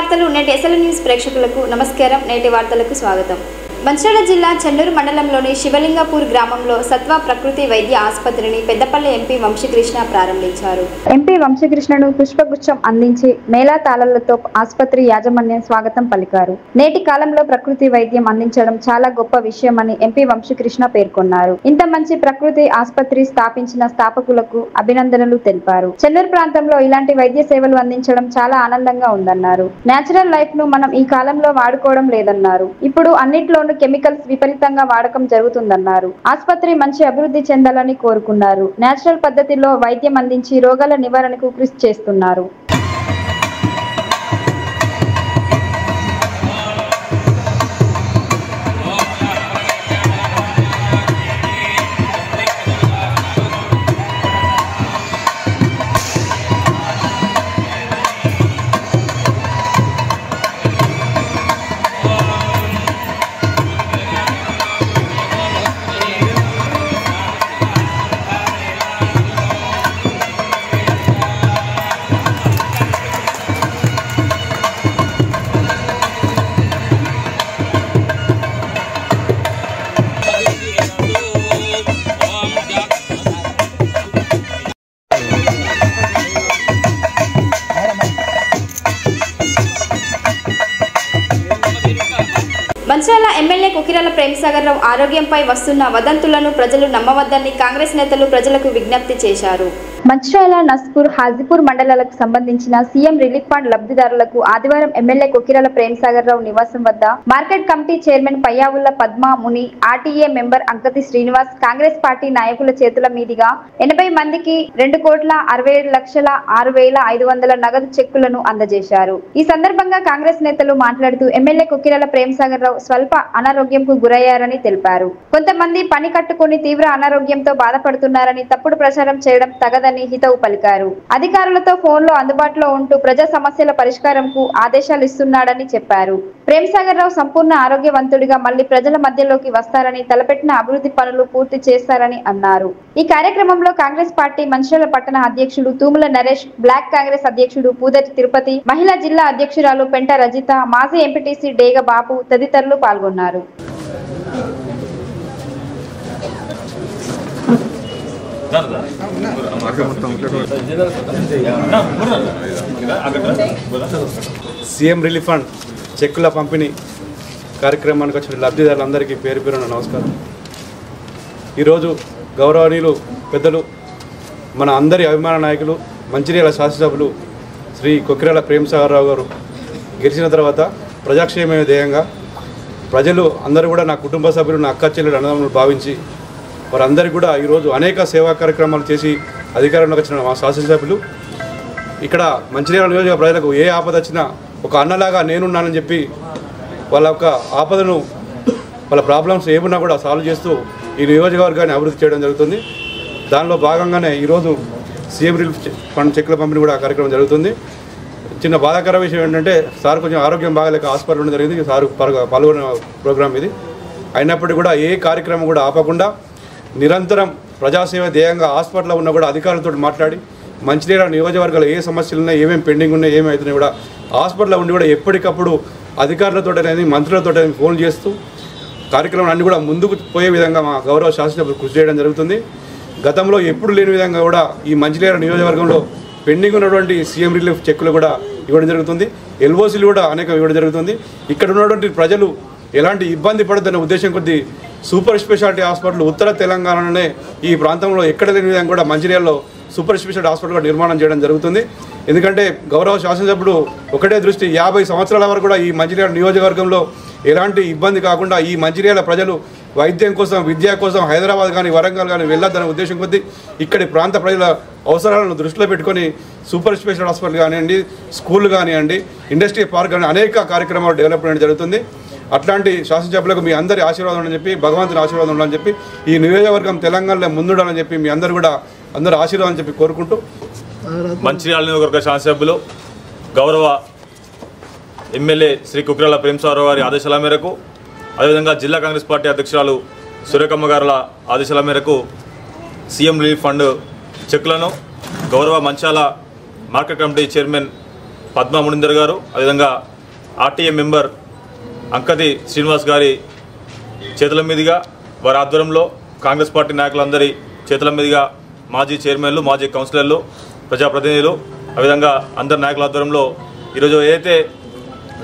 వార్తలు నేటి SL news ప్రేక్షకులకు నమస్కారం. నేటి వార్తలకు స్వాగతం. మంచిర్యాల జిల్లా చెన్నూరు మండలంలోని శివలింగపూర్ గ్రామంలో సత్వ ప్రకృతి వైద్య ఆసుపత్రిని పెద్దపల్లి ఎంపీ వంశీకృష్ణ ప్రారంభించారు. ఎంపీ వంశీకృష్ణను పుష్పగుచ్చం అందించి మేళతాళాలతో ఆసుపత్రి యాజమాన్యం స్వాగతం పలికారు. నేటి కాలంలో ప్రకృతి వైద్యం అందించడం చాలా గొప్ప విషయమని ఎంపీ వంశీకృష్ణ పేర్కొన్నారు. ఇంత మంచి ప్రకృతి ఆసుపత్రి స్థాపించిన స్థాపకులకు అభినందనలు తెలిపారు. చెన్నూరు ప్రాంతంలో ఇలాంటి వైద్య సేవలు అందించడం చాలా ఆనందంగా ఉందన్నారు. నేచురల్ లైఫ్ ను మనం ఈ కాలంలో వాడుకోవడం లేదన్నారు. ఇప్పుడు అన్నిట్లోనూ కెమికల్స్ విపరీతంగా వాడకం జరుగుతుందన్నారు. ఆసుపత్రి మంచి అభివృద్ధి చెందాలని కోరుకున్నారు. నేచురల్ పద్ధతిలో వైద్యం అందించి రోగాల నివారణకు కృషి చేస్తున్నారు. మంచిర్యాల ఎమ్మెల్యే కొకిరాల ప్రేమసాగర్ రావు ఆరోగ్యంపై వస్తున్న వదంతులను ప్రజలు నమ్మవద్దని కాంగ్రెస్ నేతలు ప్రజలకు విజ్ఞప్తి చేశారు. మంచిర్యాల నస్పూర్ హాజీపూర్ మండలాలకు సంబంధించిన సీఎం రిలీఫ్ ఫండ్ లబ్ధిదారులకు ఆదివారం ఎమ్మెల్యే కొకిరాల ప్రేమసాగర్ రావు నివాసం వద్ద market committee chairman Payyavula Padma Muni, RTA member Ankathi Srinivas, Congress party నాయకుల చేతుల మీదుగా 80 మందికి 2,67,06,500 నగదు చెక్కులను అందజేశారు. ఈ సందర్భంగా కాంగ్రెస్ నేతలు మాట్లాడుతూ ఎమ్మెల్యే కొకిరాల ప్రేమసాగర్ రావు స్వల్ప అనారోగ్యంకు గురయ్యారని తెలిపారు. కొంతమంది పని కట్టుకుని తీవ్ర అనారోగ్యంతో బాధపడుతున్నారని తప్పుడు ప్రచారం చేయడం తగదని హితవు పలికారు. అధికారులతో ఫోన్లో అందుబాటులో ఉంటూ ప్రజా సమస్యల పరిష్కారంకు ఆదేశాలు ఇస్తున్నాడని చెప్పారు. ప్రేమసాగర్ రావు సంపూర్ణ ఆరోగ్యవంతుడిగా మళ్లీ ప్రజల మధ్యలోకి వస్తారని, తలపెట్టిన అభివృద్ధి పనులు పూర్తి చేస్తారని అన్నారు. ఈ కార్యక్రమంలో కాంగ్రెస్ పార్టీ మంచిర్యాల పట్టణ అధ్యక్షుడు తూముల నరేష్, బ్లాక్ కాంగ్రెస్ అధ్యక్షుడు పూదటి తిరుపతి, మహిళా జిల్లా అధ్యక్షురాలు పెంట రజిత, మాజీ ఎంపీటీసీ డేగ బాబు తదితరులు పాల్గొన్నారు. సీఎం రిలీఫ్ ఫండ్ చెక్కుల పంపిణీ కార్యక్రమానికి వచ్చిన లబ్ధిదారులందరికీ పేరు పేరున నమస్కారం. ఈరోజు గౌరవనీయులు పెద్దలు మన అందరి అభిమాన నాయకులు మంచిర్యాల శాసనసభ్యులు శ్రీ కొకిరాల ప్రేమసాగర్ రావు గారు గెలిచిన తర్వాత ప్రజాక్షేమమే ధ్యేయంగా ప్రజలు అందరూ కూడా నా కుటుంబ సభ్యులు, నా అక్క చెల్లెలు, అన్నదమ్ములు భావించి వారందరికీ కూడా ఈరోజు అనేక సేవా కార్యక్రమాలు చేసి అధికారంలోకి వచ్చిన మా శాసనసభ్యులు ఇక్కడ మంచిర్యాల నియోజక ప్రజలకు ఏ ఆపద వచ్చినా ఒక అన్నలాగా నేనున్నానని చెప్పి వాళ్ళ యొక్క ఆపదను, వాళ్ళ ప్రాబ్లమ్స్ ఏమున్నా కూడా సాల్వ్ చేస్తూ ఈ నియోజకవర్గాన్ని అభివృద్ధి చేయడం జరుగుతుంది. దానిలో భాగంగానే ఈరోజు సీఎం రిలీఫ్ ఫండ్ చెక్కుల పంపిణీ కూడా కార్యక్రమం జరుగుతుంది. చిన్న బాధాకర విషయం ఏంటంటే సార్ కొంచెం ఆరోగ్యం బాగాలేక హాస్పిటల్ ఉండడం జరిగింది. సార్ పాల్గొన్న ప్రోగ్రామ్ ఇది. అయినప్పటికీ కూడా ఏ కార్యక్రమం కూడా ఆపకుండా నిరంతరం ప్రజాసేవ ధ్యేయంగా హాస్పిటల్లో ఉన్న కూడా అధికారులతో మాట్లాడి మంచిర్యాల నియోజకవర్గాలు ఏ సమస్యలు ఉన్నాయి, ఏమేమి పెండింగ్ ఉన్నాయి, ఏమవుతున్నాయి కూడా హాస్పిటల్లో ఉండి కూడా ఎప్పటికప్పుడు అధికారులతో అనేది, మంత్రులతో ఫోన్ చేస్తూ కార్యక్రమం అన్నీ కూడా ముందుకు పోయే విధంగా మా గౌరవ శాసనసభ్యులు కృషి చేయడం జరుగుతుంది. గతంలో ఎప్పుడు లేని విధంగా కూడా ఈ మంచిర్యాల నియోజకవర్గంలో పెండింగ్ ఉన్నటువంటి సీఎం రిలీఫ్ చెక్కులు కూడా ఇవ్వడం జరుగుతుంది. ఎల్ఓసీలు కూడా అనేక ఇవ్వడం జరుగుతుంది. ఇక్కడ ఉన్నటువంటి ప్రజలు ఎలాంటి ఇబ్బంది పడద్దనే ఉద్దేశం కొద్దీ సూపర్ స్పెషాలిటీ హాస్పిటల్ ఉత్తర తెలంగాణలోనే ఈ ప్రాంతంలో ఎక్కడ లేని విధంగా కూడా మంచిర్యాలలో సూపర్ స్పెషాలిటీ హాస్పిటల్ కూడా నిర్మాణం చేయడం జరుగుతుంది. ఎందుకంటే గౌరవ శాసనసభ్యుడు ఒకటే దృష్టి 50 సంవత్సరాల వరకు కూడా ఈ మంచిర్యాల నియోజకవర్గంలో ఎలాంటి ఇబ్బంది కాకుండా ఈ మంచిర్యాల ప్రజలు వైద్యం కోసం, విద్య కోసం హైదరాబాద్ కానీ వరంగల్ కానీ వెళ్ళొద్దనే ఉద్దేశం కొద్దీ ఇక్కడి ప్రాంత ప్రజల అవసరాలను దృష్టిలో పెట్టుకొని సూపర్ స్పెషాలిటీ హాస్పిటల్ కానివ్వండి, స్కూల్ కానివ్వండి, ఇండస్ట్రీ పార్క్ కానీ అనేక కార్యక్రమాలు డెవలప్మెంట్ జరుగుతుంది. అట్లాంటి శాసనసభ్యులకు మీ అందరి ఆశీర్వాదం అని చెప్పి, భగవంతుని ఆశీర్వాదం ఉండాలని చెప్పి, ఈ నియోజకవర్గం తెలంగాణలో ముందుండాలని చెప్పి మీ అందరూ కూడా అందరూ ఆశీర్వాదం చెప్పి కోరుకుంటూ మంచిర్యాల నియోజకవర్గ శాసనసభ్యులు గౌరవ ఎమ్మెల్యే శ్రీ కొకిరాల ప్రేమసాగర్ రావు గారి ఆదేశాల మేరకు, అదేవిధంగా జిల్లా కాంగ్రెస్ పార్టీ అధ్యక్షురాలు సూర్యకమ్మ గారుల ఆదేశాల మేరకు సీఎం రిలీఫ్ ఫండ్ చెక్కులను గౌరవ Manchala market committee chairman Padma Munindar గారు, అదేవిధంగా ఆర్టీఏ మెంబర్ అంకతి శ్రీనివాస్ గారి చేతుల మీదుగా వారి ఆధ్వర్యంలో కాంగ్రెస్ పార్టీ నాయకులందరి చేతుల మీదుగా మాజీ చైర్మన్లు, మాజీ కౌన్సిలర్లు, ప్రజాప్రతినిధులు, అదేవిధంగా అందరి నాయకుల ఆధ్వర్యంలో ఈరోజు ఏదైతే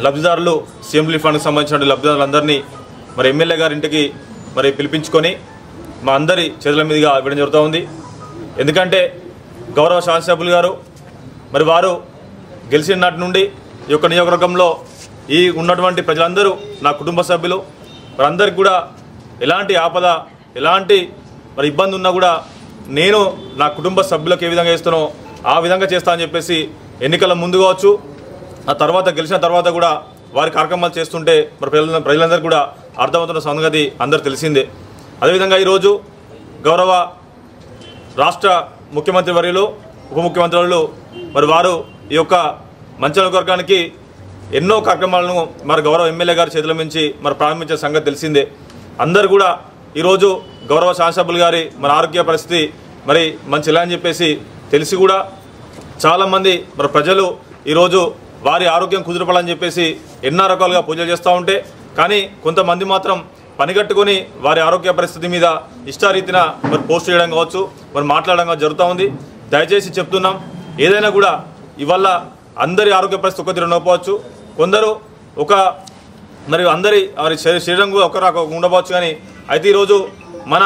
లబ్ధిదారులు సీఎం రిలీఫ్ ఫండ్కి సంబంధించిన లబ్ధిదారులందరినీ మరి ఎమ్మెల్యే గారి ఇంటికి మరి పిలిపించుకొని మా అందరి చేతుల మీదుగా ఇవ్వడం జరుగుతూ ఉంది. ఎందుకంటే గౌరవ శాసనసభ్యులు గారు మరి వారు గెలిచిన నాటి నుండి ఈ యొక్క నియోజకవర్గంలో ఈ ఉన్నటువంటి ప్రజలందరూ నా కుటుంబ సభ్యులు, వారందరికీ కూడా ఎలాంటి ఆపద, ఎలాంటి మరి ఇబ్బంది ఉన్నా కూడా నేను నా కుటుంబ సభ్యులకు ఏ విధంగా చేస్తానో ఆ విధంగా చేస్తా అని చెప్పేసి ఎన్నికల ముందు కావచ్చు, ఆ తర్వాత గెలిచిన తర్వాత కూడా వారి కార్యక్రమాలు చేస్తుంటే మరి ప్రజలందరికీ కూడా అర్థమవుతున్న సంగతి అందరూ తెలిసిందే. అదేవిధంగా ఈరోజు గౌరవ రాష్ట్ర ముఖ్యమంత్రి వర్యులు, ఉప ముఖ్యమంత్రులు మరి వారు ఈ యొక్క మంచిర్యాల నియోజకవర్గానికి ఎన్నో కార్యక్రమాలను మరి గౌరవ ఎమ్మెల్యే గారి చేతుల నుంచి మరి ప్రారంభించే సంగతి తెలిసిందే. అందరూ కూడా ఈరోజు గౌరవ శాసనసభ్యులు గారి మరి ఆరోగ్య పరిస్థితి మరి మంచి ఎలా అని చెప్పేసి తెలిసి కూడా చాలామంది మరి ప్రజలు ఈరోజు వారి ఆరోగ్యం కుదురుపడాలని చెప్పేసి ఎన్నో రకాలుగా పూజలు చేస్తూ ఉంటే కానీ కొంతమంది మాత్రం పనిగట్టుకొని వారి ఆరోగ్య పరిస్థితి మీద ఇష్టారీతిన మరి పోస్ట్ చేయడం కావచ్చు, మరి మాట్లాడడం జరుగుతూ ఉంది. దయచేసి చెప్తున్నాం, ఏదైనా కూడా ఇవాళ అందరి ఆరోగ్య పరిస్థితి ఒక తీరు ఉండకపోవచ్చు, కొందరు ఒక మరి అందరి వారి శరీరం కూడా ఒకరు ఉండవచ్చు. కానీ అయితే ఈరోజు మన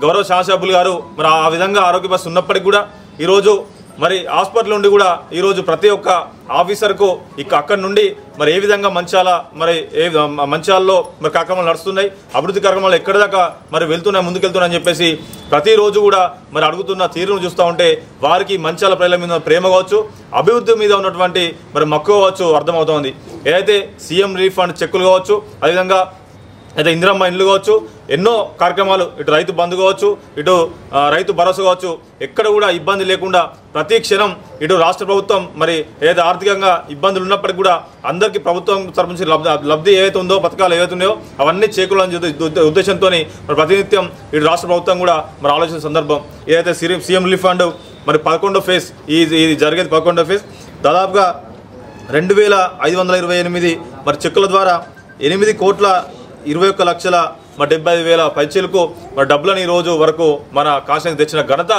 గౌరవ శాసనసభ్యులు గారు మరి ఆ విధంగా ఆరోగ్య పరిస్థితి ఉన్నప్పటికీ కూడా ఈరోజు మరి హాస్పిటల్ నుండి కూడా ఈరోజు ప్రతి ఒక్క ఆఫీసర్కు అక్కడి నుండి మరి ఏ విధంగా మంచిర్యాలలో మరి కార్యక్రమాలు నడుస్తున్నాయి, అభివృద్ధి కార్యక్రమాలు ఎక్కడి దాకా మరి ముందుకెళ్తున్నాయని చెప్పేసి ప్రతిరోజు కూడా మరి అడుగుతున్న తీరును చూస్తూ ఉంటే వారికి మంచిర్యాల ప్రజల మీద ప్రేమ కావచ్చు, అభివృద్ధి మీద ఉన్నటువంటి మరి మక్కువ కావచ్చు అర్థమవుతోంది. ఏదైతే సీఎం రిలీఫ్ ఫండ్ చెక్కులు కావచ్చు, అదేవిధంగా అయితే ఇందిరమ్మ ఇండ్లు కావచ్చు, ఎన్నో కార్యక్రమాలు, ఇటు రైతు బంధు కావచ్చు, ఇటు రైతు భరోసా కావచ్చు, ఎక్కడ కూడా ఇబ్బంది లేకుండా ప్రతి క్షణం ఇటు రాష్ట్ర ప్రభుత్వం మరి ఏదైతే ఆర్థికంగా ఇబ్బందులు ఉన్నప్పటికీ కూడా అందరికీ ప్రభుత్వం తరపు నుంచి లబ్ధి ఏవైతే ఉందో, పథకాలు ఏవైతే ఉన్నాయో అవన్నీ చేకూరాలని ఉద్దేశంతో మరి ప్రతినిత్యం ఇటు రాష్ట్ర ప్రభుత్వం కూడా మరి ఆలోచించిన సందర్భం. ఏదైతే సీఎం రిలీఫ్ ఫండ్ మరి 11వ ఫేజ్ ఇది జరిగేది 11వ ఫేజ్ దాదాపుగా 2528 మరి చెక్కుల ద్వారా 8,21,71,75,000 పైచీలకు మరి డబ్బులను ఈ రోజు వరకు మన కాన్స్టిట్యూన్సీకి తెచ్చిన ఘనత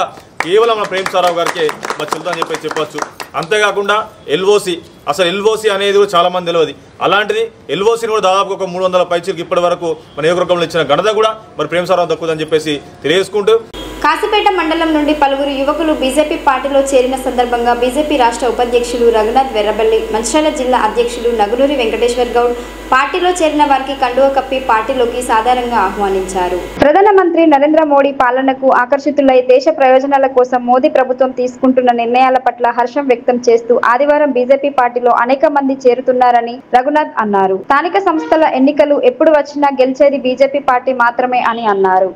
కేవలం మన ప్రేమసారావు గారికి మరి చెల్లుదని చెప్పవచ్చు. అంతేకాకుండా ఎల్ఓసి, అసలు ఎల్ఓసి అనేది కూడా చాలా మంది తెలియదు. అలాంటిది ఎల్ఓసిని కూడా దాదాపు ఒక 300 పైచీలకు ఇప్పటి వరకు మన నియోజకవర్గంలో ఇచ్చిన ఘనత కూడా మరి ప్రేమసారావు దక్కుదని చెప్పేసి తెలియజేసుకుంటూ కాసిపేట మండలం నుండి పలువురు యువకులు బీజేపీ పార్టీలో చేరిన సందర్భంగా బీజేపీ రాష్ట్ర ఉపాధ్యక్షులు రఘునాథ్ వెర్రబల్లి, మంచిర్యాల జిల్లా అధ్యక్షులు నగునూరి వెంకటేశ్వర్ గౌడ్ పార్టీలో చేరిన వారికి కండువ కప్పి పార్టీలోకి సాధారణంగా ఆహ్వానించారు. ప్రధానమంత్రి నరేంద్ర మోడీ పాలనకు ఆకర్షితులై దేశ ప్రయోజనాల కోసం మోదీ ప్రభుత్వం తీసుకుంటున్న నిర్ణయాల పట్ల హర్షం వ్యక్తం చేస్తూ ఆదివారం బీజేపీ పార్టీలో అనేక మంది చేరుతున్నారని రఘునాథ్ అన్నారు. స్థానిక సంస్థల ఎన్నికలు ఎప్పుడు వచ్చినా గెలిచేది బీజేపీ పార్టీ మాత్రమే అని అన్నారు.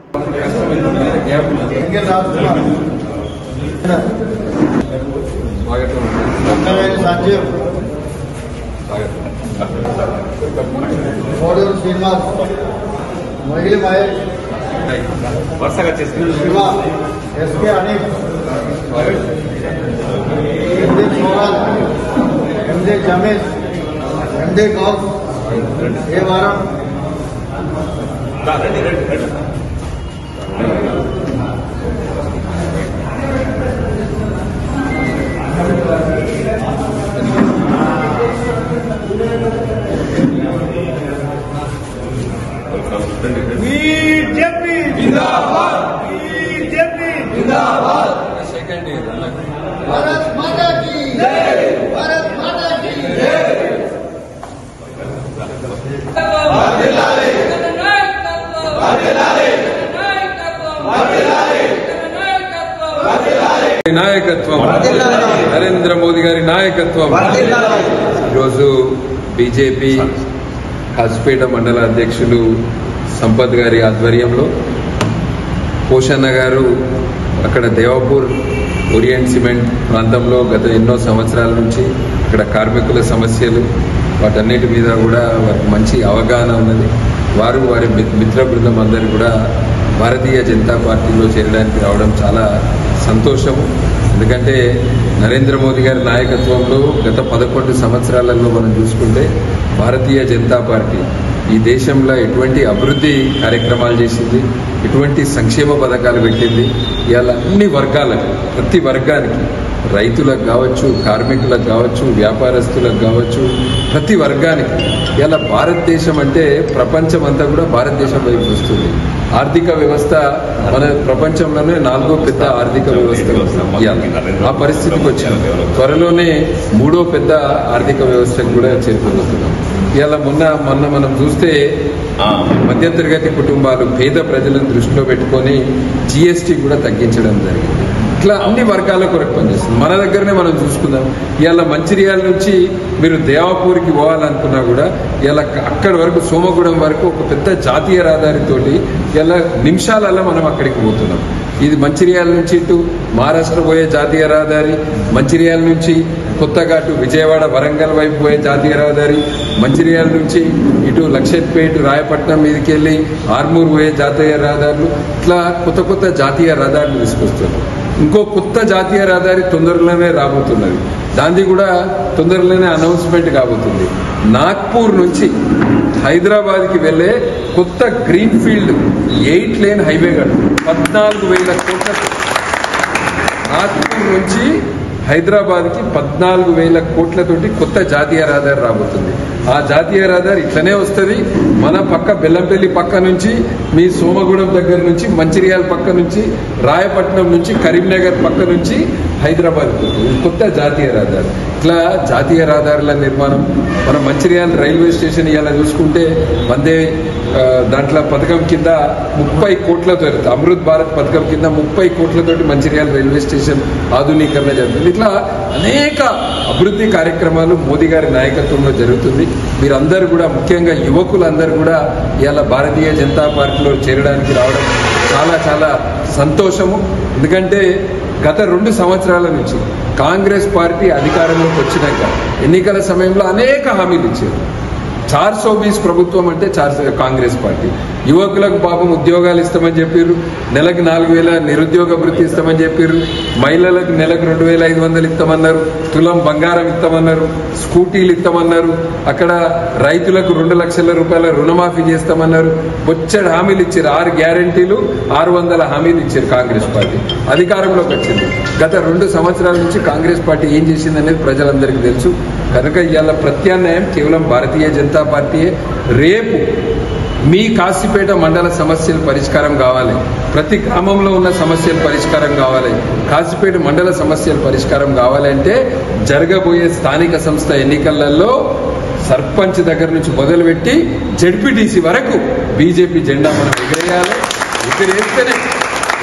నాయకత్వం, నరేంద్ర మోదీ గారి నాయకత్వం. ఈరోజు బీజేపీ కాసిపేట మండల అధ్యక్షులు సంపత్ గారి ఆధ్వర్యంలో పోషన్న గారు అక్కడ దేవాపూర్ ఓరియంట్ సిమెంట్ ప్రాంతంలో గత ఎన్నో సంవత్సరాల నుంచి అక్కడ కార్మికుల సమస్యలు వాటన్నిటి మీద కూడా వారికి మంచి అవగాహన ఉన్నది. వారు వారి మిత్ర బృందం అందరూ కూడా భారతీయ జనతా పార్టీలో చేరడానికి రావడం చాలా సంతోషము. ఎందుకంటే నరేంద్ర మోదీ గారి నాయకత్వంలో గత 11 సంవత్సరాలలో మనం చూసుకుంటే భారతీయ జనతా పార్టీ ఈ దేశంలో ఎటువంటి అభివృద్ధి కార్యక్రమాలు చేసింది, ఎటువంటి సంక్షేమ పథకాలు పెట్టింది, ఇవాళ అన్ని వర్గాలకు, ప్రతి వర్గానికి, రైతులకు కావచ్చు, కార్మికులకు కావచ్చు, వ్యాపారస్తులకు కావచ్చు, ప్రతి వర్గానికి ఇలా భారతదేశం అంటే ప్రపంచం అంతా కూడా భారతదేశం వైపు వస్తుంది. ఆర్థిక వ్యవస్థ మన ప్రపంచంలోనే 4వ పెద్ద ఆర్థిక వ్యవస్థ ఆ పరిస్థితికి వచ్చింది. త్వరలోనే 3వ పెద్ద ఆర్థిక వ్యవస్థకు కూడా చేరుకోబోతున్నాం. ఇలా మొన్న మనం చూస్తే మధ్యతరగతి కుటుంబాలు, పేద ప్రజలను దృష్టిలో పెట్టుకొని GST కూడా తగ్గించడం జరిగింది. ఇట్లా అన్ని వర్గాల కొరకు పనిచేస్తుంది. మన దగ్గరనే మనం చూసుకుందాం. ఇవాళ మంచిర్యాల నుంచి మీరు దేవాపూర్కి పోవాలనుకున్నా కూడా ఇలా అక్కడి వరకు సోమగూడెం వరకు ఒక పెద్ద జాతీయ రహదారితోటి ఇలా నిమిషాలలో మనం అక్కడికి పోతున్నాం. ఇది మంచిర్యాల నుంచి ఇటు మహారాష్ట్ర పోయే జాతీయ రహదారి, మంచిర్యాల నుంచి కొత్తఘాటు విజయవాడ వరంగల్ వైపు పోయే జాతీయ రహదారి, మంచిర్యాల నుంచి ఇటు లక్షట్పేట రాయపట్నం మీదకి వెళ్ళి ఆర్మూర్ పోయే జాతీయ రహదారులు, ఇట్లా కొత్త కొత్త జాతీయ రహదారులు తీసుకొస్తున్నారు. ఇంకో కొత్త జాతీయ రహదారి తొందరలోనే రాబోతున్నది. దాన్ని కూడా తొందరలోనే అనౌన్స్మెంట్ కాబోతుంది. నాగ్పూర్ నుంచి హైదరాబాద్కి వెళ్లే కొత్త గ్రీన్ ఫీల్డ్ 8 లేన్ హైవే కట్టు 14,000 కోట్లతో. నాగ్పూర్ నుంచి హైదరాబాద్కి 14,000 కోట్లతోటి కొత్త జాతీయ రహదారి రాబోతుంది. ఆ జాతీయ రహదారి ఇట్లనే వస్తుంది. మన పక్క బెల్లంపల్లి పక్క నుంచి, మీ సోమగూడెం దగ్గర నుంచి, మంచిర్యాల పక్క నుంచి, రాయపట్నం నుంచి, కరీంనగర్ పక్క నుంచి హైదరాబాద్ కొత్త జాతీయ రహదారి. ఇట్లా జాతీయ రహదారుల నిర్మాణం. మన మంచిర్యాల రైల్వే స్టేషన్ ఇలా చూసుకుంటే వందే దాంట్లో పథకం కింద 30 కోట్లతో, అమృత్ భారత్ పథకం కింద 30 కోట్లతోటి మంచిర్యాల రైల్వే స్టేషన్ ఆధునీకరణ జరుగుతుంది. ఇట్లా అనేక అభివృద్ధి కార్యక్రమాలు మోదీ గారి నాయకత్వంలో జరుగుతుంది. మీరందరూ కూడా, ముఖ్యంగా యువకులందరూ కూడా ఇవాళ భారతీయ జనతా పార్టీలో చేరడానికి రావడం చాలా చాలా సంతోషము. ఎందుకంటే గత 2 సంవత్సరాల నుంచి కాంగ్రెస్ పార్టీ అధికారంలోకి వచ్చినాక ఎన్నికల సమయంలో అనేక హామీలు ఇచ్చారు. 420 ప్రభుత్వం అంటే కాంగ్రెస్ పార్టీ. యువకులకు పాపం ఉద్యోగాలు ఇస్తామని చెప్పారు, నెలకు 4,000 నిరుద్యోగ వృత్తి ఇస్తామని చెప్పారు, మహిళలకు నెలకు 2,500 ఇస్తామన్నారు, తులం బంగారం ఇస్తామన్నారు, స్కూటీలు ఇస్తామన్నారు, అక్కడ రైతులకు 2 లక్షల రూపాయల రుణమాఫీ చేస్తామన్నారు. బొచ్చడి హామీలు ఇచ్చారు. 6 గ్యారంటీలు, 600 హామీలు ఇచ్చారు కాంగ్రెస్ పార్టీ. అధికారంలోకి వచ్చింది. గత 2 సంవత్సరాల నుంచి కాంగ్రెస్ పార్టీ ఏం చేసిందనేది ప్రజలందరికీ తెలుసు. కనుక ఇవాళ ప్రత్యామ్నాయం కేవలం భారతీయ జనతా పార్టీయే. రేపు మీ కాశీపేట మండల సమస్యల పరిష్కారం కావాలి, ప్రతి గ్రామంలో ఉన్న సమస్యల పరిష్కారం కావాలి, కాశీపేట మండల సమస్యల పరిష్కారం కావాలంటే జరగబోయే స్థానిక సంస్థ ఎన్నికలలో సర్పంచ్ దగ్గర నుంచి మొదలుపెట్టి జెడ్పీటీసీ వరకు బీజేపీ జెండా మనం ఎగిరేయాలి.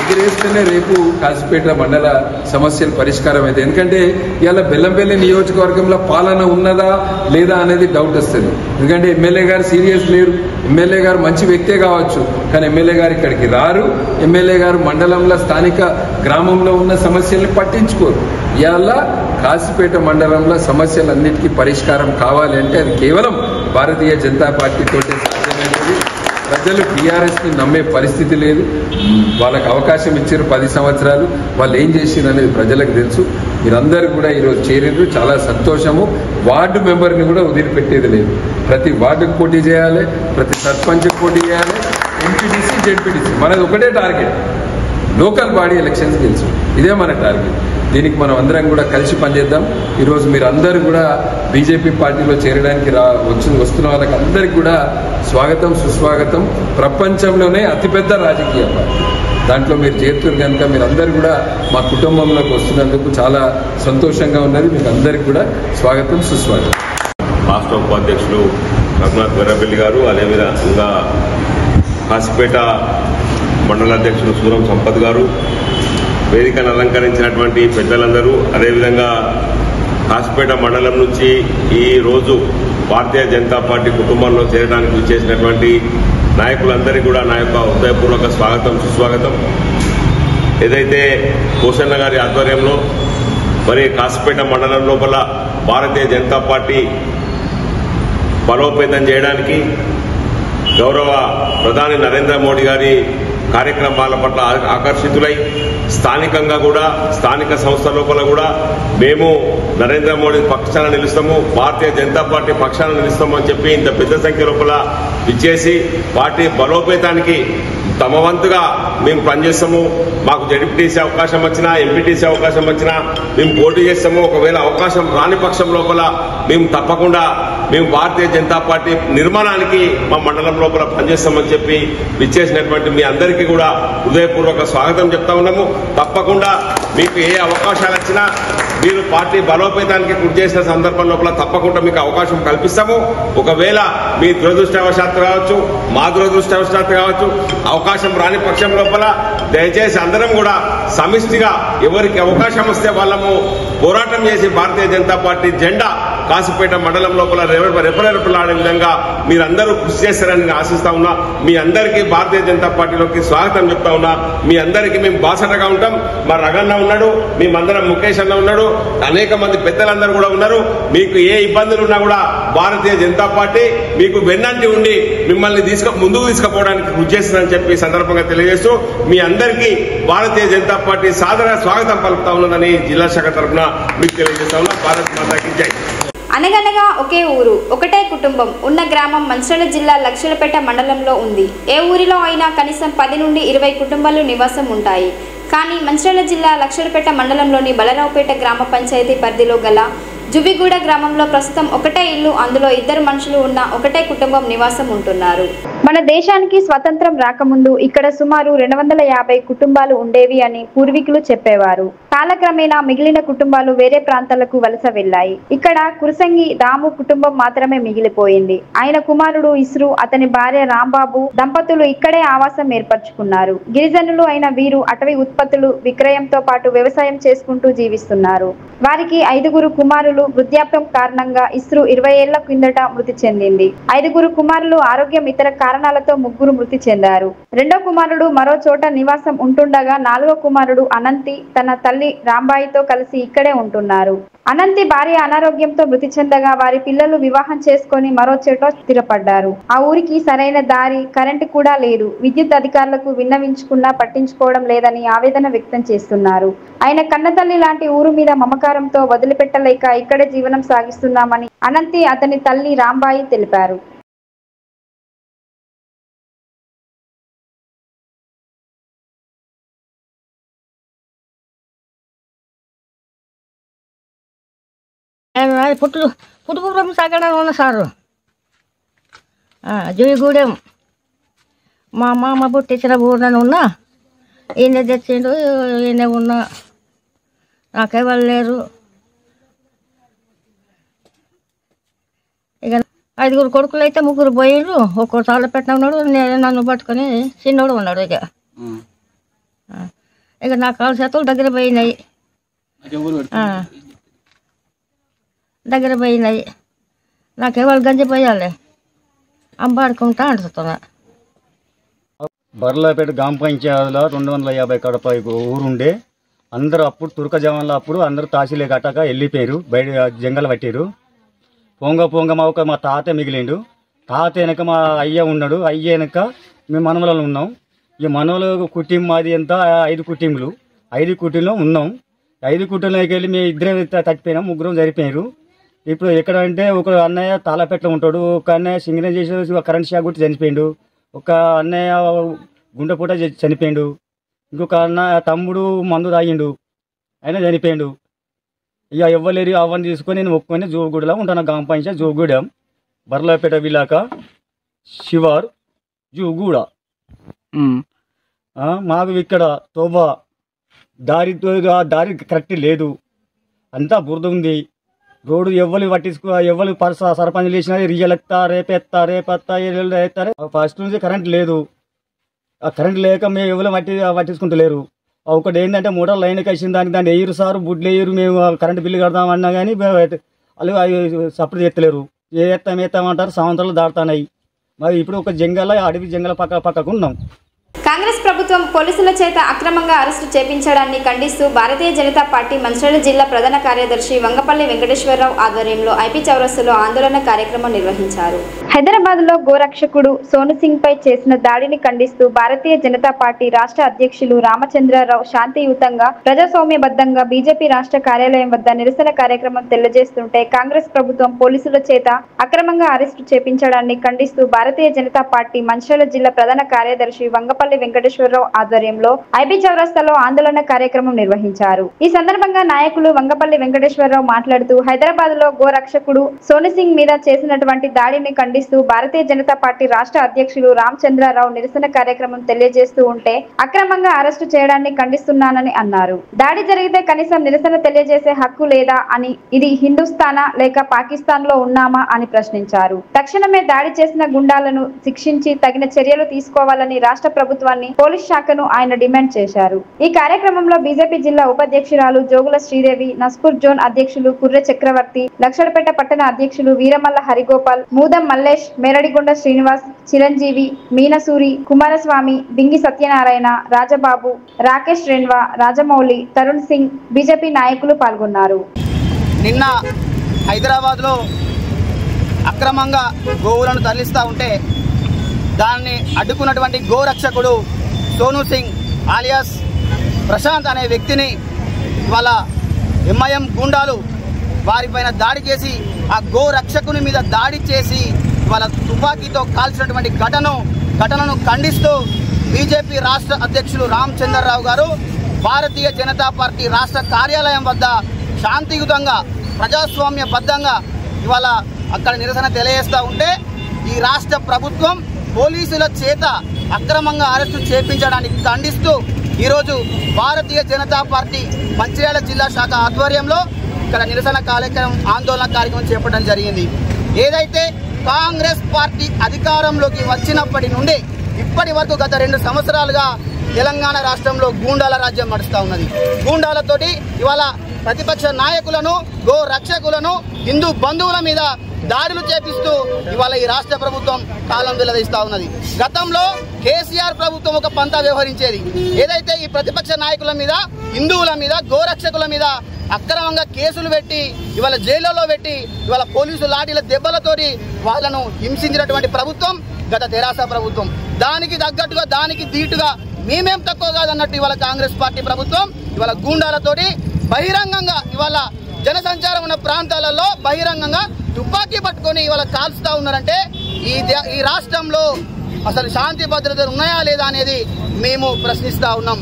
ఎగిరేస్తేనే రేపు కాశీపేట మండల సమస్యల పరిష్కారం అయితే. ఎందుకంటే ఇవాళ బెల్లంపల్లి నియోజకవర్గంలో పాలన ఉన్నదా లేదా అనేది డౌట్ వస్తుంది. ఎందుకంటే ఎమ్మెల్యే గారు సీరియస్ లేరు. ఎమ్మెల్యే గారు మంచి వ్యక్తే కావచ్చు, కానీ ఎమ్మెల్యే గారు ఇక్కడికి రారు. ఎమ్మెల్యే గారు మండలంలో స్థానిక గ్రామంలో ఉన్న సమస్యల్ని పట్టించుకోరు. ఇవాళ కాశీపేట మండలంలో సమస్యలన్నిటికీ పరిష్కారం కావాలి అంటే అది కేవలం భారతీయ జనతా పార్టీతోటే సాధ్యమైనది. ప్రజలు టీఆర్ఎస్ని నమ్మే పరిస్థితి లేదు. వాళ్ళకి అవకాశం ఇచ్చారు 10 సంవత్సరాలు. వాళ్ళు ఏం చేసిరు అనేది ప్రజలకు తెలుసు. మీరందరూ కూడా ఈరోజు చేరినారు, చాలా సంతోషము. వార్డు మెంబర్ని కూడా వదిలిపెట్టేది లేదు. ప్రతి వార్డుకు పోటీ చేయాలి, ప్రతి సర్పంచ్కి పోటీ చేయాలి, ఎంపీటీసీ జెడ్పీటీసీ. మనది ఒకటే టార్గెట్, లోకల్ బాడీ ఎలక్షన్స్ గెలుచు. ఇదే మన టార్గెట్. దీనికి మనం అందరం కూడా కలిసి పనిచేద్దాం. ఈరోజు మీరు అందరూ కూడా బీజేపీ పార్టీలో చేరడానికి వస్తున్న వాళ్ళకి అందరికీ కూడా స్వాగతం, సుస్వాగతం. ప్రపంచంలోనే అతిపెద్ద రాజకీయ పార్టీ, దాంట్లో మీరు చేరుతున్నారు కనుక మీరందరూ కూడా మా కుటుంబంలోకి వస్తున్నందుకు చాలా సంతోషంగా ఉన్నది. మీకు అందరికీ కూడా స్వాగతం, సుస్వాగతం. రాష్ట్ర ఉపాధ్యక్షులు రఘునాథ్ వీరపల్లి గారు, అదేవిధంగా కాశీపేట మండలాధ్యక్షులు సూరం సంపత్ గారు, వేదికను అలంకరించినటువంటి పెద్దలందరూ, అదేవిధంగా కాశీపేట మండలం నుంచి ఈ రోజు భారతీయ జనతా పార్టీ కుటుంబంలో చేరడానికి విచ్చేసినటువంటి నాయకులందరికీ కూడా నా యొక్క హృదయపూర్వక స్వాగతం, సుస్వాగతం. ఏదైతే కోసన్న గారి ఆధ్వర్యంలో మరి కాశీపేట మండలం లోపల భారతీయ జనతా పార్టీ బలోపేతం చేయడానికి గౌరవ ప్రధాని నరేంద్ర మోడీ గారి కార్యక్రమాల పట్ల ఆకర్షితులై స్థానికంగా కూడా స్థానిక సంస్థల లోపల కూడా మేము నరేంద్ర మోడీ పక్షాన నిలుస్తాము, భారతీయ జనతా పార్టీ పక్షాన నిలుస్తాము అని చెప్పి ఇంత పెద్ద సంఖ్య లోపల ఇచ్చేసి పార్టీ బలోపేతానికి తమ వంతుగా మేము పనిచేస్తాము. మాకు జడ్పీటీసీ అవకాశం వచ్చినా, ఎంపీటీసీ అవకాశం వచ్చినా మేము పోటీ చేస్తాము. ఒకవేళ అవకాశం రాని పక్షం లోపల మేము తప్పకుండా మేము భారతీయ జనతా పార్టీ నిర్మాణానికి మా మండలం లోపల పనిచేస్తామని చెప్పి విచ్చేసినటువంటి మీ అందరికీ కూడా హృదయపూర్వక స్వాగతం చెప్తా ఉన్నాము. తప్పకుండా మీకు ఏ అవకాశాలు వచ్చినా మీరు పార్టీ బలోపేతానికి కృషి చేసిన సందర్భం లోపల తప్పకుండా మీకు అవకాశం కల్పిస్తాము. ఒకవేళ మీ దురదృష్టవశాత్తు కావచ్చు, మా దురదృష్టవశాత్తు కావచ్చు, అవకాశం రాని పక్షం లోపల దయచేసి అందరం కూడా సమిష్టిగా ఎవరికి అవకాశం వస్తే వాళ్ళము పోరాటం చేసి భారతీయ జనతా పార్టీ జెండా కాసిపేట మండలం లోపల రెపరెపలాడే విధంగా మీరందరూ కృషి చేస్తారని నేను ఆశిస్తా ఉన్నా. మీ అందరికీ భారతీయ జనతా పార్టీలోకి స్వాగతం చెప్తా ఉన్నా. మీ అందరికీ మేము బాసటగా ఉంటాం. మా రగన్న ఉన్నాడు, మేమందరం ముఖేష్ అన్న ఉన్నాడు, అనేక మంది పెద్దలందరూ కూడా ఉన్నారు. మీకు ఏ ఇబ్బందులు ఉన్నా కూడా భారతీయ జనతా పార్టీ మీకు వెన్నంటి ఉండి మిమ్మల్ని ముందుకు తీసుకుపోవడానికి కృషి చేస్తుందని చెప్పి సందర్భంగా తెలియజేస్తూ మీ అందరికీ భారతీయ జనతా పార్టీ సాదర స్వాగతం పలుకుతా ఉన్నదని జిల్లా శాఖ తరఫున మీకు తెలియజేస్తా ఉన్నా. భారత్ మాతాకి జై. అనగనగా ఒకే ఊరు ఒకటే కుటుంబం ఉన్న గ్రామం మంచిర్యాల జిల్లా లక్షలపేట మండలంలో ఉంది. ఏ ఊరిలో అయినా కనీసం 10 నుండి 20 కుటుంబాలు నివాసం ఉంటాయి. కానీ మంచిర్యాల జిల్లా లక్షలపేట మండలంలోని బలరావుపేట గ్రామ పంచాయతీ పరిధిలో గల జుబిగూడ గ్రామంలో ప్రస్తుతం ఒకటే ఇల్లు, అందులో 2 మనుషులు ఉన్న ఒకటే కుటుంబం నివాసం ఉంటున్నారు. మన దేశానికి స్వతంత్రం రాకముందు ఇక్కడ సుమారు 250 కుటుంబాలు ఉండేవి అని పూర్వీకులు చెప్పేవారు. కాలక్రమేణా మిగిలిన కుటుంబాలు వేరే ప్రాంతాలకు వలస వెళ్లాయి. ఇక్కడ కురసంగి రాము కుటుంబం మాత్రమే మిగిలిపోయింది. ఆయన కుమారుడు ఇస్రు, అతని భార్య రాంబాబు దంపతులు ఇక్కడే ఆవాసం ఏర్పరచుకున్నారు. గిరిజనులు అయిన వీరు అటవీ ఉత్పత్తులు విక్రయంతో పాటు వ్యవసాయం చేసుకుంటూ జీవిస్తున్నారు. వారికి 5 కుమారులు. వృద్ధాప్యం కారణంగా ఇస్రు 20 ఏళ్ల కిందట మృతి చెందింది. 5 కుమారులు ఆరోగ్యం ఇతర కారణాలతో 3 మృతి చెందారు. 2వ కుమారుడు మరో చోట నివాసం ఉంటుండగా 4వ కుమారుడు అనంతి తన తల్లి రాంబాయితో కలిసి ఇక్కడే ఉంటున్నారు. అనంతి భార్య అనారోగ్యంతో మృతి చెందగా వారి పిల్లలు వివాహం చేసుకుని మరో చోట స్థిరపడ్డారు. ఆ ఊరికి సరైన దారి, కరెంటు కూడా లేదు. విద్యుత్ అధికారులకు విన్నవించుకున్నా పట్టించుకోవడం లేదని ఆవేదన వ్యక్తం చేస్తున్నారు. ఆయన కన్నతల్లి లాంటి ఊరు మీద మమకారంతో వదిలిపెట్టలేక ఇక్కడే జీవనం సాగిస్తున్నామని అనంతి అతని తల్లి రాంబాయి తెలిపారు. పుట్టుపురం తగ్గడం ఉన్న సారు జూయిగూడెం మా మామ పుట్టించిన ఊరిని ఉన్నా, ఈయన తెచ్చిండు, ఈయన ఉన్నా, నాకెవరు లేరు. ఇక 5 కొడుకులు అయితే 3 పోయిండ్రు. ఒక్కో తాళ్ళ పెట్టిన ఉన్నాడు, నన్ను పట్టుకొని చిన్నోడు ఉన్నాడు. ఇక నా కాళ్ళ చేతులు దగ్గర పోయినాయి. నాకెవరు గంజిపోయాలి అంబాడుకుంటా అంటున్నా. బర్లాపేట గ్రామ పంచాయతీలో 250 కడప ఊరుండే. అందరూ అప్పుడు తుర్క జవాన్లు అప్పుడు అందరూ తాసీలే కట్టక వెళ్ళిపోయారు, బయట జంగలు పట్టారు. పొంగ మా తాత మిగిలిండు. తాత వెనక మా అయ్య ఉన్నాడు. అయ్య వెనక మేము మనవలలో ఉన్నాం. ఈ మనవల కుటుంబం మాది ఎంత 5 కుటుంబాలు. 5 కుటుంబంలో ఉన్నాం. 5 కుటుంబంలోకి వెళ్ళి మేము 2 తట్టిపోయినాం, 3 సరిపోయారు. ఇప్పుడు ఎక్కడ అంటే ఒక అన్నయ్య తాళపెట్లో ఉంటాడు, ఒక అన్నయ్య సింగరేజ్ చేసి కరెంట్ షాక్ కొట్టి చనిపోయిండు, ఒక అన్నయ్య గుండెపూట చనిపోయిండు, ఇంకొక అన్నయ్య తమ్ముడు మందు తాగిండు, ఆయన చనిపోయిండు. ఇక ఎవ్వలేరు. అవన్నీ తీసుకొని నేను ఒప్పుకొని జోగుడలో ఉంటాను. గ్రామ పంచాయతీ జోగూడెం, బర్లాపేట విలాక శివార్ జూగూడ. మాకు ఇక్కడ తోబా దారి కరెక్ట్ లేదు, అంతా బురద ఉంది. రోడ్డు ఎవరు సర్పంచ్ లేచినా రియలెత్తా రేపెత్తా వేస్తారు. ఫస్ట్ నుంచి కరెంట్ లేదు. ఆ కరెంట్ లేక మేము ఎవరు పట్టించుకుంటలేరు. ఒకటి ఏంటంటే మోటార్ లైన్కి వచ్చిన దాన్ని వేయరు సార్, బుడ్లు వేయరు. మేము కరెంట్ బిల్లు కడదామన్నా కానీ వాళ్ళు సపోర్ట్ చేస్తలేరు. వేస్తామంటారు, సంవత్సరాలు దాడుతున్నాయి. మరి ఇప్పుడు ఒక అడవి జంగల పక్కకు ఉన్నాం. కాంగ్రెస్ ప్రభుత్వం పోలీసుల చేత అక్రమంగా అరెస్టు చేపించడాన్ని ఖండిస్తూ భారతీయ జనతా పార్టీ మంచిర్యాల జిల్లా ప్రధాన కార్యదర్శి వంగపల్లి వెంకటేశ్వరరావు ఆధ్వర్యంలో ఐపీ చౌరస్తాలో ఆందోళన కార్యక్రమం నిర్వహించారు. హైదరాబాద్లో గోరక్షకుడు సోను సింగ్ పై చేసిన దాడిని ఖండిస్తూ భారతీయ జనతా పార్టీ రాష్ట్ర అధ్యక్షులు రామచంద్రరావు శాంతియుతంగా ప్రజాస్వామ్యబద్ధంగా బీజేపీ రాష్ట్ర కార్యాలయం వద్ద నిరసన కార్యక్రమం తెలియజేస్తుంటే కాంగ్రెస్ ప్రభుత్వం పోలీసుల చేత అక్రమంగా అరెస్టు చేపించడాన్ని ఖండిస్తూ భారతీయ జనతా పార్టీ మంచిర్యాల జిల్లా ప్రధాన కార్యదర్శి వంగపల్లి వెంకటేశ్వరరావు ఆధ్వర్యంలో ఐబీ చౌరస్తాలో ఆందోళన కార్యక్రమం నిర్వహించారు. ఈ సందర్భంగా నాయకులు వంగపల్లి వెంకటేశ్వరరావు మాట్లాడుతూ హైదరాబాద్ లో గోరక్షకుడు సోను సింగ్ మీద చేసినటువంటి దాడిని ఖండిస్తూ భారతీయ జనతా పార్టీ రాష్ట్ర అధ్యక్షులు రామచంద్రరావు నిరసన కార్యక్రమం తెలియజేస్తూ ఉంటే అక్రమంగా అరెస్టు చేయడాన్ని ఖండిస్తున్నానని అన్నారు. దాడి జరిగితే కనీసం నిరసన తెలియజేసే హక్కు లేదా అని, ఇది హిందుస్థానా లేక పాకిస్తాన్ లో ఉన్నామా అని ప్రశ్నించారు. తక్షణమే దాడి చేసిన గుండాలను శిక్షించి తగిన చర్యలు తీసుకోవాలని రాష్ట్ర ప్రభుత్వాన్ని పోలీస్ శాఖను ఆయన డిమాండ్ చేశారు. ఈ కార్యక్రమంలో బీజేపీ జిల్లా ఉపాధ్యక్షురాలు జోగుల శ్రీదేవి, నస్పూర్ జోన్ అధ్యక్షులు కుర్రె చక్రవర్తి, లక్షడపేట పట్టణ అధ్యక్షులు వీరమల్ల హరిగోపాల్, మూదం మల్లేష్, మేరడిగొండ శ్రీనివాస్, చిరంజీవి, మీనసూరి, కుమారస్వామి, బింగి సత్యనారాయణ, రాజబాబు, రాకేష్ రెన్వా, రాజమౌళి, తరుణ్ సింగ్ బీజేపీ నాయకులు పాల్గొన్నారు. నిన్న హైదరాబాద్లో అక్రమంగా గోవులను తరలిస్తూ ఉంటే దాన్ని అడ్డుకున్నటువంటి గోరక్షకుడు సోను సింగ్ ఆలియాస్ ప్రశాంత్ అనే వ్యక్తిని వాళ్ళ ఎంఐఎం గూండాలు వారిపైన దాడి చేసి ఆ గోరక్షకుని మీద దాడి చేసి వాళ్ళ తుపాకీతో కాల్చినటువంటి ఘటనను ఖండిస్తూ బీజేపీ రాష్ట్ర అధ్యక్షులు రామచంద్రరావు గారు భారతీయ జనతా పార్టీ రాష్ట్ర కార్యాలయం వద్ద శాంతియుతంగా ప్రజాస్వామ్యబద్ధంగా ఇవాళ అక్కడ నిరసన తెలియజేస్తూ ఉంటే ఈ రాష్ట్ర ప్రభుత్వం పోలీసుల చేత అక్రమంగా అరెస్టు చేపించడానికి ఖండిస్తూ ఈరోజు భారతీయ జనతా పార్టీ మంచిర్యాల జిల్లా శాఖ ఆధ్వర్యంలో ఇక్కడ నిరసన కార్యక్రమం ఆందోళన కార్యక్రమం చేపట్టడం జరిగింది. ఏదైతే కాంగ్రెస్ పార్టీ అధికారంలోకి వచ్చినప్పటి నుండి ఇప్పటి వరకు గత 2 సంవత్సరాలుగా తెలంగాణ రాష్ట్రంలో గూండాల రాజ్యం నడుస్తూ ఉన్నది. గూండాలతోటి ఇవాళ ప్రతిపక్ష నాయకులను, గో రక్షకులను, హిందూ బంధువుల మీద దాడులు చేపిస్తూ ఇవాళ ఈ రాష్ట్ర ప్రభుత్వం కాలం వెల్లదీస్తూ ఉన్నది. గతంలో కేసీఆర్ ప్రభుత్వం ఒక పంతా వ్యవహరించేది. ఏదైతే ఈ ప్రతిపక్ష నాయకుల మీద, హిందువుల మీద, గోరక్షకుల మీద అక్రమంగా కేసులు పెట్టి ఇవాళ జైళ్లలో పెట్టి ఇవాళ పోలీసు లాఠీల దెబ్బలతోటి వాళ్ళను హింసించినటువంటి ప్రభుత్వం గత తెరాస ప్రభుత్వం. దానికి తగ్గట్టుగా, దానికి దీటుగా మేమేం తక్కువ కాదన్నట్టు ఇవాళ కాంగ్రెస్ పార్టీ ప్రభుత్వం ఇవాళ గూండాలతోటి బహిరంగంగా ఇవాళ జనసంచారం ఉన్న ప్రాంతాలలో బహిరంగంగా తుపాకీ పట్టుకొని ఇవాళ కాల్చుతా ఉన్నారంటే ఈ రాష్ట్రంలో అసలు శాంతి భద్రతలు ఉన్నాయా లేదా అనేది మేము ప్రశ్నిస్తూ ఉన్నాం.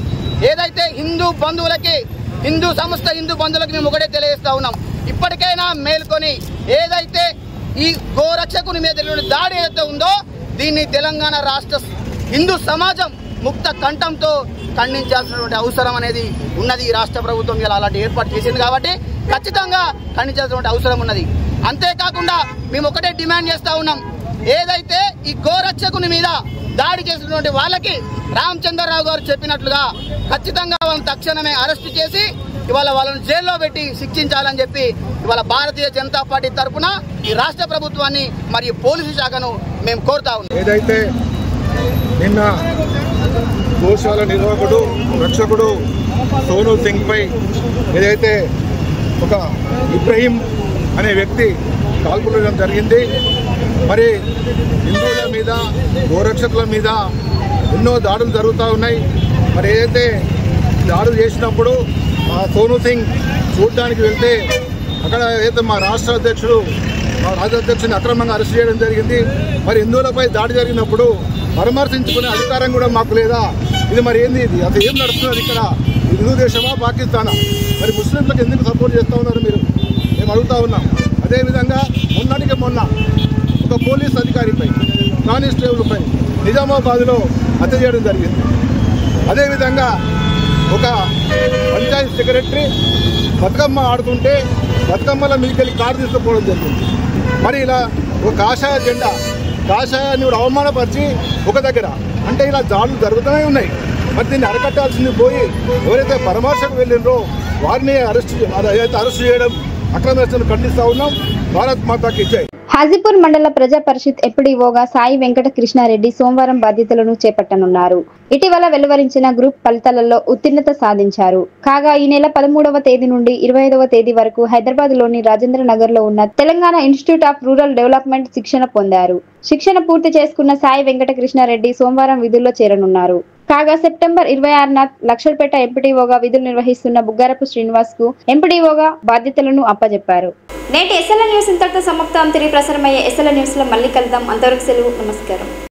ఏదైతే హిందూ బంధువులకి, హిందూ బంధువులకి మేము ఒకటే తెలియజేస్తా ఉన్నాం, ఇప్పటికైనా మేల్కొని ఏదైతే ఈ గోరక్షకుని మీద దాడి ఏదైతే ఉందో దీన్ని తెలంగాణ రాష్ట్ర హిందూ సమాజం ముక్త కంఠంతో ఖండించాల్సినటువంటి అవసరం అనేది ఉన్నది. ఈ రాష్ట్ర ప్రభుత్వం ఇలా అలాంటి ఏర్పాటు చేసింది కాబట్టి ఖచ్చితంగా ఖండించాల్సినటువంటి అవసరం ఉన్నది. అంతేకాకుండా మేము ఒకటే డిమాండ్ చేస్తూ ఉన్నాం, ఏదైతే ఈ గోరక్షకుని మీద దాడి చేసినటువంటి వాళ్ళకి రామచంద్రరావు గారు చెప్పినట్లుగా ఖచ్చితంగా వాళ్ళని తక్షణమే అరెస్టు చేసి ఇవాళ వాళ్ళని జైల్లో పెట్టి శిక్షించాలని చెప్పి ఇవాళ భారతీయ జనతా పార్టీ తరఫున ఈ రాష్ట్ర ప్రభుత్వాన్ని మరియు పోలీసు శాఖను మేము కోరుతా ఉన్నాం. ఏదైతే నిన్న గోశాల నిర్వాహకుడు, రక్షకుడు సోను సింగ్ పై ఏదైతే ఒక ఇబ్రహీం అనే వ్యక్తి కాల్పులు జరిగింది, మరి హిందువుల మీద, గోరక్షకుల మీద ఎన్నో దాడులు జరుగుతూ ఉన్నాయి. మరి ఏదైతే దాడులు చేసినప్పుడు ఆ సోను సింగ్ చూడడానికి వెళ్తే అక్కడ ఏదైతే మా రాష్ట్ర అధ్యక్షుడు, మా రాజ్య అధ్యక్షుడిని అక్రమంగా అరెస్ట్ చేయడం జరిగింది. మరి హిందువులపై దాడి జరిగినప్పుడు పరామర్శించుకునే అధికారం కూడా మాకు లేదా? ఇది మరి ఏంది? ఇది అసలు ఏం నడుస్తున్నది ఇక్కడ? హిందూ దేశమా, పాకిస్తానా? మరి ముస్లింలకు ఎందుకు సపోర్ట్ చేస్తూ ఉన్నారు మీరు? మేము అడుగుతా ఉన్నాం. అదేవిధంగా మొన్నటికి మొన్న ఒక పోలీస్ అధికారిపై, కానిస్టేబుల్పై నిజామాబాద్లో హత్య చేయడం జరిగింది. అదేవిధంగా ఒక పంచాయతీ సెక్రటరీ బతుకమ్మ ఆడుతుంటే బతుకమ్మల మీకెళ్ళి కారు తీసుకుపోవడం జరిగింది. మరి ఇలా ఒక కాషాయ జెండా, కాషాయాన్ని కూడా అవమానపరిచి ఒక దగ్గర అంటే ఇలా దాడులు జరుగుతూనే ఉన్నాయి. మరి దీన్ని అరకట్టాల్సింది పోయి ఎవరైతే పరామర్శకు వెళ్ళినరో వారిని అరెస్ట్ చేయడం, అక్రమ అరెస్టును ఖండిస్తూ ఉన్నాం. భారత్ మాతాకి జై. హాజీపూర్ మండల ప్రజా పరిషత్ ఎంపీడీఓగా సాయి వెంకట కృష్ణారెడ్డి సోమవారం బాధ్యతలను చేపట్టనున్నారు. ఇటీవల వెలువరించిన గ్రూప్ ఫలితాలలో ఉత్తీర్ణత సాధించారు. కాగా ఈ నెల 13వ తేదీ నుండి 25వ తేదీ వరకు హైదరాబాద్ లోని రాజేంద్ర నగర్ లో ఉన్న Telangana institute of rural development శిక్షణ పొందారు. శిక్షణ పూర్తి చేసుకున్న సాయి వెంకట కృష్ణారెడ్డి సోమవారం విధుల్లో చేరనున్నారు. కాగా సెప్టెంబర్ 26న లక్షల్పేట ఎంపీడీఓగా విధులు నిర్వహిస్తున్న బుగ్గారపు శ్రీనివాస్ కు ఎంపీడీఓగా బాధ్యతలను అప్పజెప్పారు. నేటి ఎస్ఎల్ఎన్ న్యూస్ ఇంతటితో సమాప్తం. తిరిగి ప్రసారమయ్యే ఎస్ఎల్ఎన్ న్యూస్ లో మళ్ళీ కలుద్దాం. అంతవరకు సెలవు. నమస్కారం.